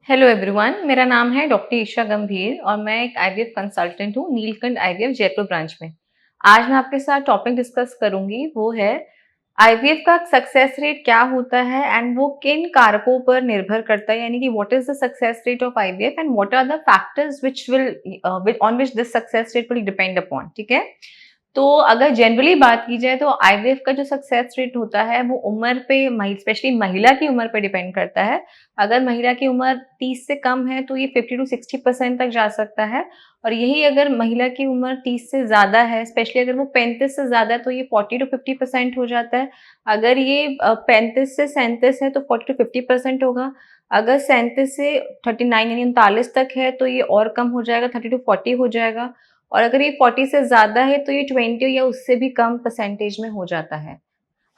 Hello everyone, मेरा नाम है डॉक्टर ईशा गंभीर और मैं एक आईवीएफ कंसल्टेंट हूँ नीलकंठ आईवीएफ जयपुर ब्रांच में। आज मैं आपके साथ टॉपिक डिस्कस करूंगी, वो है आईवीएफ का सक्सेस रेट क्या होता है एंड वो किन कारकों पर निर्भर करता है, यानी कि what is the success rate of IVF and what are the factors which will on which this success rate will depend upon. ठीक है, तो अगर जनरली बात की जाए तो आईवीएफ का जो सक्सेस रेट होता है वो उम्र पे, स्पेशली महिला की उम्र पे डिपेंड करता है। अगर महिला की उम्र 30 से कम है तो ये 50 टू 60% तक जा सकता है, और यही अगर महिला की उम्र 30 से ज़्यादा है, स्पेशली अगर वो 35 से ज़्यादा है, तो ये 40 टू 50% हो जाता है। अगर ये 35 से 37 है तो 40 टू 50% होगा। अगर 37 से 39 यानी 39 तक है तो ये और कम हो जाएगा, 30 टू 40 हो जाएगा। और अगर ये 40 से ज़्यादा है तो ये 20 या उससे भी कम परसेंटेज में हो जाता है।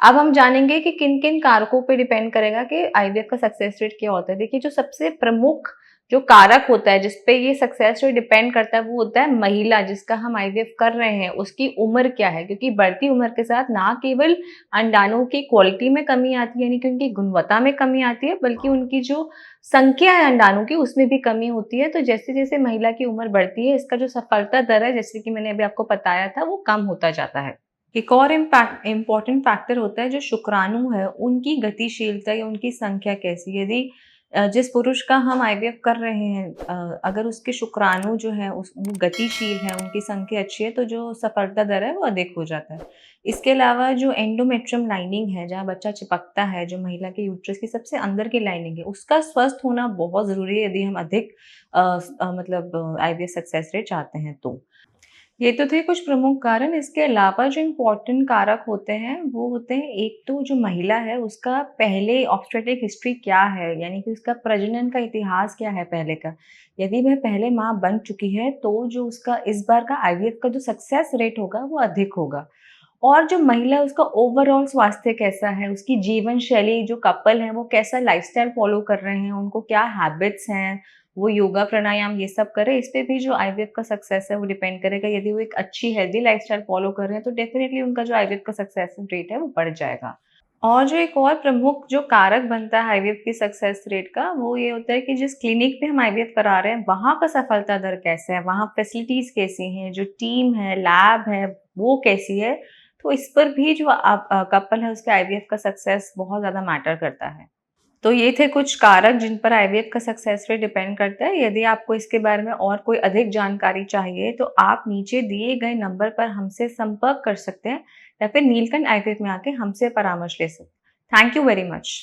अब हम जानेंगे कि किन-किन कारकों पे डिपेंड करेगा कि आईवीएफ का सक्सेस रेट क्या होता है। देखिए, जो सबसे प्रमुख जो कारक होता है जिस पे ये सक्सेस रेट डिपेंड करता है, वो होता है महिला जिसका हम आईवीएफ कर रहे हैं, उसकी उम्र क्या है। क्योंकि बढ़ती उम्र के साथ ना केवल अंडाणुओं की क्वालिटी में कमी आती है, यानी कि उनकी गुणवत्ता में कमी आती है, बल्कि उनकी जो संख्या है अंडाणु की, उसमें भी कमी होती है। तो जैसे-जैसे महिला की उम्र बढ़ती है, इसका जो सफलता दर है, जैसे कि मैंने अभी आपको बताया था, वो कम होता जाता है। एक और इम्पॉर्टेंट फैक्टर होता है जो शुक्राणु है, उनकी गतिशीलता या उनकी संख्या कैसी है। यदि जिस पुरुष का हम आईवीएफ कर रहे हैं, अगर उसके शुक्राणु जो है वो गतिशील है, उनकी संख्या अच्छी है, तो जो सफलता दर है वो अधिक हो जाता है। इसके अलावा जो एंडोमेट्रियम लाइनिंग है, जहाँ बच्चा चिपकता है, जो महिला के यूट्रस की सबसे अंदर की लाइनिंग है, उसका स्वस्थ होना बहुत ज़रूरी है यदि हम अधिक मतलब आईवीएफ सक्सेस रेट चाहते हैं तो। ये तो थे कुछ प्रमुख कारण। इसके अलावा जो इम्पोर्टेंट कारक होते हैं वो होते हैं, एक तो जो महिला है उसका पहले ऑब्स्टेट्रिक हिस्ट्री क्या है, यानी कि उसका प्रजनन का इतिहास क्या है पहले का। यदि वह पहले माँ बन चुकी है तो जो उसका इस बार का आईवीएफ का जो सक्सेस रेट होगा वो अधिक होगा। और जो महिला है उसका ओवरऑल स्वास्थ्य कैसा है, उसकी जीवन शैली, जो कपल है वो कैसा लाइफस्टाइल फॉलो कर रहे हैं, उनको क्या हैबिट्स हैं, वो योगा प्राणायाम ये सब करें, इस पे भी जो आईवीएफ का सक्सेस है वो डिपेंड करेगा। यदि वो एक अच्छी हेल्दी लाइफस्टाइल फॉलो कर रहे हैं तो डेफिनेटली उनका जो आईवीएफ का सक्सेस रेट है वो बढ़ जाएगा। और जो एक और प्रमुख जो कारक बनता है आईवीएफ की सक्सेस रेट का, वो ये होता है कि जिस क्लिनिक पे हम आईवीएफ करा रहे हैं वहाँ का सफलता दर कैसा है, वहाँ फैसिलिटीज कैसी हैं, जो टीम है, लैब है, वो कैसी है। तो इस पर भी जो आप कपल है उसके आईवीएफ का सक्सेस बहुत ज़्यादा मैटर करता है। तो ये थे कुछ कारक जिन पर आईवीएफ का सक्सेस रेट डिपेंड करता है। यदि आपको इसके बारे में और कोई अधिक जानकारी चाहिए तो आप नीचे दिए गए नंबर पर हमसे संपर्क कर सकते हैं या फिर नीलकंठ आईवीएफ में आके हमसे परामर्श ले सकते हैं। Thank you very much.